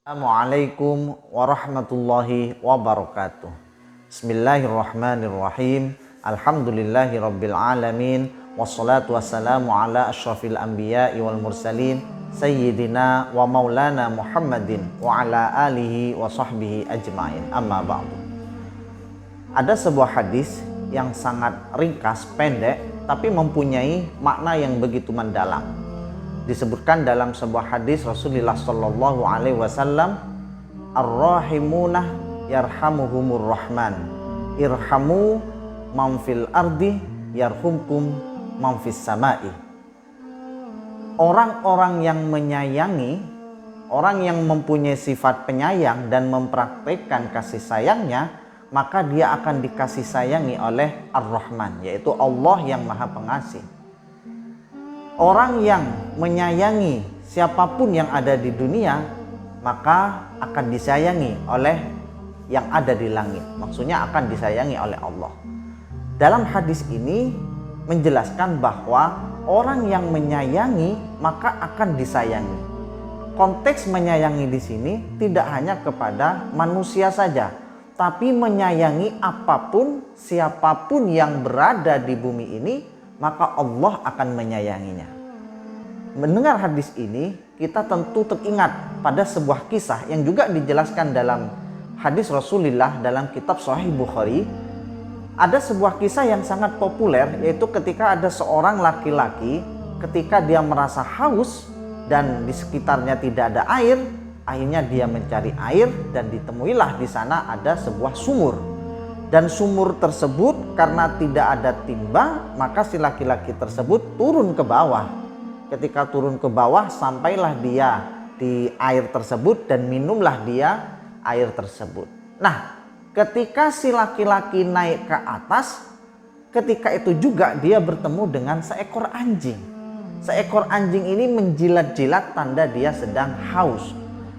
Assalamualaikum warahmatullahi wabarakatuh. Bismillahirrahmanirrahim. Alhamdulillahi rabbil alamin. Wassalatu wassalamu ala asyrafil anbiya'i wal mursalin Sayyidina wa maulana Muhammadin wa ala alihi wa sahbihi ajma'in. Amma ba'du. Ada sebuah hadis yang sangat ringkas, pendek, tapi mempunyai makna yang begitu mendalam. Disebutkan dalam sebuah hadis Rasulullah Shallallahu Alaihi Wasallam, ar-rahimuna yarhamuhumur rahman, irhamu man fil ardi yarhumkum man fis samai. Orang-orang yang menyayangi, orang yang mempunyai sifat penyayang dan mempraktikkan kasih sayangnya, maka dia akan dikasih sayangi oleh Ar-Rahman, yaitu Allah yang Maha Pengasih. Orang yang menyayangi siapapun yang ada di dunia, maka akan disayangi oleh yang ada di langit. Maksudnya akan disayangi oleh Allah. Dalam hadis ini menjelaskan bahwa orang yang menyayangi maka akan disayangi. Konteks menyayangi di sini tidak hanya kepada manusia saja, tapi menyayangi apapun, siapapun yang berada di bumi ini, maka Allah akan menyayanginya. Mendengar hadis ini, kita tentu teringat pada sebuah kisah yang juga dijelaskan dalam hadis Rasulullah dalam kitab Sahih Bukhari. Ada sebuah kisah yang sangat populer, yaitu ketika ada seorang laki-laki, ketika dia merasa haus dan di sekitarnya tidak ada air, akhirnya dia mencari air dan ditemuilah di sana ada sebuah sumur. Dan sumur tersebut karena tidak ada timba, maka si laki-laki tersebut turun ke bawah. Ketika turun ke bawah, sampailah dia di air tersebut dan minumlah dia air tersebut. Nah, ketika si laki-laki naik ke atas, ketika itu juga dia bertemu dengan seekor anjing. Seekor anjing ini menjilat-jilat tanda dia sedang haus.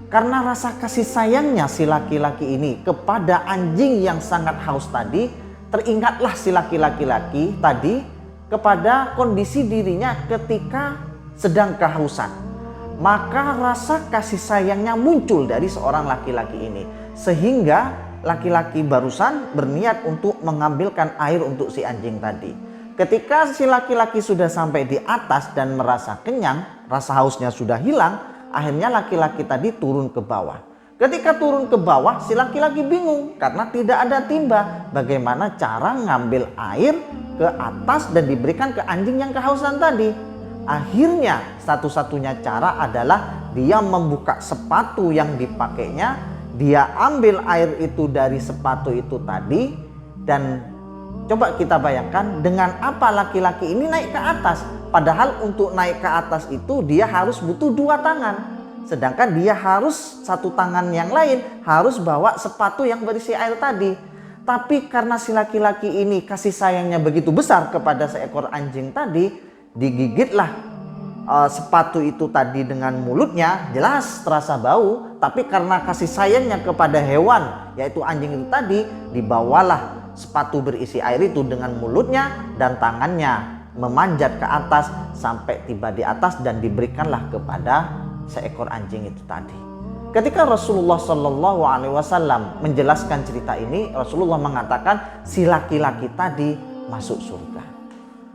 Karena rasa kasih sayangnya si laki-laki ini kepada anjing yang sangat haus tadi, teringatlah si laki-laki tadi kepada kondisi dirinya ketika sedang kehausan. Maka rasa kasih sayangnya muncul dari seorang laki-laki ini, sehingga laki-laki barusan berniat untuk mengambilkan air untuk si anjing tadi. Ketika si laki-laki sudah sampai di atas dan merasa kenyang, rasa hausnya sudah hilang, akhirnya laki-laki tadi turun ke bawah. Ketika turun ke bawah, si laki-laki bingung karena tidak ada timba. Bagaimana cara ngambil air ke atas dan diberikan ke anjing yang kehausan tadi? Akhirnya satu-satunya cara adalah dia membuka sepatu yang dipakainya. Dia ambil air itu dari sepatu itu tadi. Dan coba kita bayangkan dengan apa laki-laki ini naik ke atas. Padahal untuk naik ke atas itu dia harus butuh dua tangan. Sedangkan dia harus satu tangan yang lain harus bawa sepatu yang berisi air tadi. Tapi karena si laki-laki ini kasih sayangnya begitu besar kepada seekor anjing tadi, digigitlah sepatu itu tadi dengan mulutnya, jelas terasa bau. Tapi karena kasih sayangnya kepada hewan, yaitu anjing itu tadi, dibawalah sepatu berisi air itu dengan mulutnya dan tangannya memanjat ke atas sampai tiba di atas dan diberikanlah kepada seekor anjing itu tadi. Ketika Rasulullah Shallallahu Alaihi Wasallam menjelaskan cerita ini, Rasulullah mengatakan si laki-laki tadi masuk surga.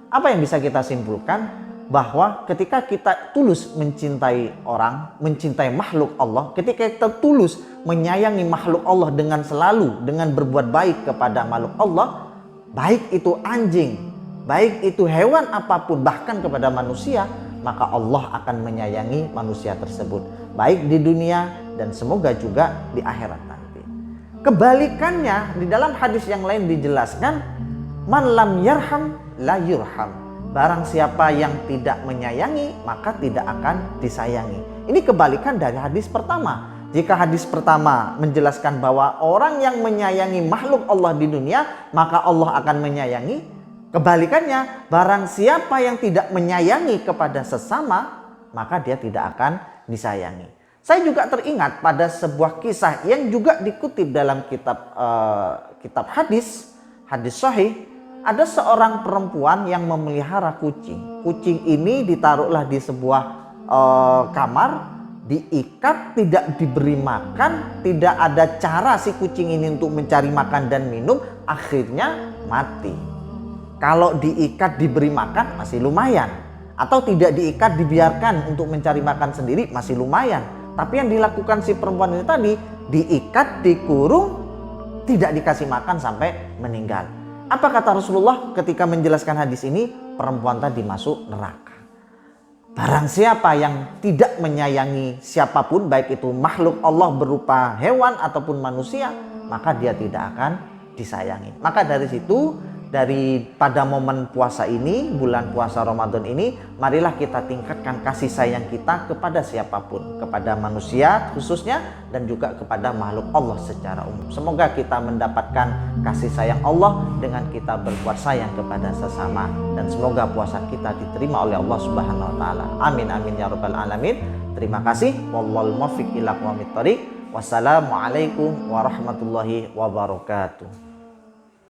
Apa yang bisa kita simpulkan? Bahwa ketika kita tulus mencintai orang, mencintai makhluk Allah, ketika kita tulus menyayangi makhluk Allah dengan selalu dengan berbuat baik kepada makhluk Allah, baik itu anjing, baik itu hewan apapun, bahkan kepada manusia, maka Allah akan menyayangi manusia tersebut, baik di dunia dan semoga juga di akhirat nanti. Kebalikannya, di dalam hadis yang lain dijelaskan, man lam yarham la yurham. Barang siapa yang tidak menyayangi, maka tidak akan disayangi. Ini kebalikan dari hadis pertama. Jika hadis pertama menjelaskan bahwa orang yang menyayangi makhluk Allah di dunia, maka Allah akan menyayangi. Kebalikannya, barang siapa yang tidak menyayangi kepada sesama, maka dia tidak akan disayangi. Saya juga teringat pada sebuah kisah yang juga dikutip dalam kitab hadis sahih. Ada seorang perempuan yang memelihara kucing. Kucing ini ditaruhlah di sebuah kamar diikat, tidak diberi makan, tidak ada cara si kucing ini untuk mencari makan dan minum, akhirnya mati. Kalau diikat diberi makan masih lumayan, atau tidak diikat dibiarkan untuk mencari makan sendiri masih lumayan. Tapi yang dilakukan si perempuan ini tadi, diikat, dikurung, tidak dikasih makan sampai meninggal. Apa kata Rasulullah ketika menjelaskan hadis ini? Perempuan tadi masuk neraka. Barang siapa yang tidak menyayangi siapapun, baik itu makhluk Allah berupa hewan ataupun manusia, maka dia tidak akan disayangi. Maka dari situ, pada momen puasa ini, bulan puasa Ramadan ini, marilah kita tingkatkan kasih sayang kita kepada siapapun, kepada manusia khususnya, dan juga kepada makhluk Allah secara umum. Semoga kita mendapatkan kasih sayang Allah dengan kita berbuat sayang kepada sesama, dan semoga puasa kita diterima oleh Allah Subhanahu wa taala. Amin amin ya rabbal alamin. Terima kasih. Wallahul muwaffiq ila aqwamit thoriq. Wassalamualaikum warahmatullahi wabarakatuh.